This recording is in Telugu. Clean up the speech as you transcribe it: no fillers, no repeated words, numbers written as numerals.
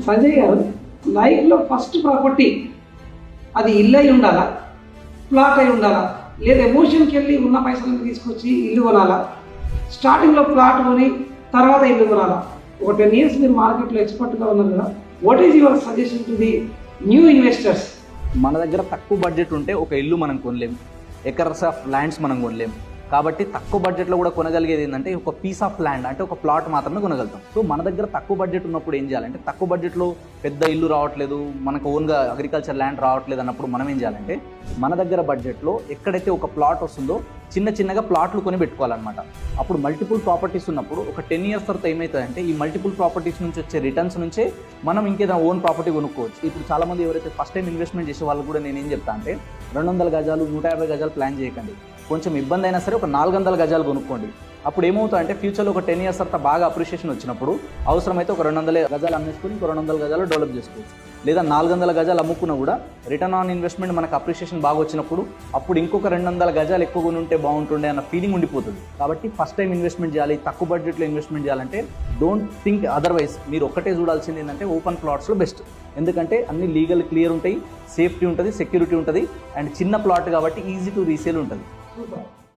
సంజయ్ గారు, లైఫ్లో ఫస్ట్ ప్రాపర్టీ అది ఇల్లు అయి ఉండాలా, ప్లాట్ అయి ఉండాలా, లేదా ఎమోషన్కి వెళ్ళి ఉన్న పైసలను తీసుకొచ్చి ఇల్లు కొనాలా, స్టార్టింగ్లో ప్లాట్ కొని తర్వాత ఇల్లు కొనాలా? ఒక 10 years మీరు మార్కెట్లో ఎక్స్పర్ట్గా ఉన్నారు కదా, what is your suggestion to the new investors? మన దగ్గర తక్కువ బడ్జెట్ ఉంటే ఒక ఇల్లు మనం కొనలేము, ఎకర్స్ ఆఫ్ ల్యాండ్స్ మనం కొనలేము. కాబట్టి తక్కువ బడ్జెట్లో కూడా కొనగలిగేది ఏంటంటే ఒక పీస్ ఆఫ్ ల్యాండ్, అంటే ఒక ప్లాట్ మాత్రమే కొనగలుగుతాం. సో మన దగ్గర తక్కువ బడ్జెట్ ఉన్నప్పుడు ఏం చేయాలంటే, తక్కువ బడ్జెట్లో పెద్ద ఇల్లు రావట్లేదు, మనకు ఓన్గా అగ్రికల్చర్ ల్యాండ్ రావట్లేదు అన్నప్పుడు మనం ఏం చేయాలంటే, మన దగ్గర బడ్జెట్లో ఎక్కడైతే ఒక ప్లాట్ వస్తుందో చిన్నగా ప్లాట్లు కొని పెట్టుకోవాలన్నమాట. అప్పుడు మల్టిపుల్ ప్రాపర్టీస్ ఉన్నప్పుడు ఒక 10 years తర్వాత ఏమవుతుందంటే, ఈ మల్టిపుల్ ప్రాపర్టీస్ నుంచి వచ్చే రిటర్న్స్ నుంచే మనం ఇంకేదైనా ఓన్ ప్రాపర్టీ కొనుక్కోవచ్చు. ఇప్పుడు చాలామంది ఎవరైతే ఫస్ట్ టైం ఇన్వెస్ట్మెంట్ చేసే వాళ్ళు కూడా నేనేం చెప్తా అంటే, 200 గజాలు 150 గజాలు ప్లాన్ చేయకండి. కొంచెం ఇబ్బంది అయినా సరే ఒక 400 గజాలు కొనుక్కోండి. అప్పుడు ఏమవుతుందంటే, ఫ్యూచర్లో ఒక 10 years తర్వాత బాగా అప్రిషియేషన్ వచ్చినప్పుడు అవసరమైతే ఒక 200 గజాలు అమ్మేసుకొని ఇంకో 200 గజాలు డెవలప్ చేసుకోవచ్చు. లేదా 400 గజాలు అమ్ముకున్నా కూడా రిటర్న్ ఆన్ ఇన్వెస్ట్మెంట్ మనకు అప్రిషియేషన్ బాగా వచ్చినప్పుడు అప్పుడు ఇంకొక 200 గజాలు ఎక్కువ కొని ఉంటే బాగుంటుండే అన్న ఫీలింగ్ ఉండిపోతుంది. కాబట్టి ఫస్ట్ టైం ఇన్వెస్ట్మెంట్ చేయాలి, తక్కువ బడ్జెట్లో ఇన్వెస్ట్మెంట్ చేయాలంటే డోంట్ థింక్ అదర్వైజ్. మీరు ఒక్కటే చూడాల్సింది ఏంటంటే, ఓపెన్ ప్లాట్స్లో బెస్ట్. ఎందుకంటే అన్ని లీగల్ క్లియర్ ఉంటాయి, సేఫ్టీ ఉంటుంది, సెక్యూరిటీ ఉంటుంది, అండ్ చిన్న ప్లాట్ కాబట్టి ఈజీ టు రీసేల్ ఉంటుంది. సూపర్.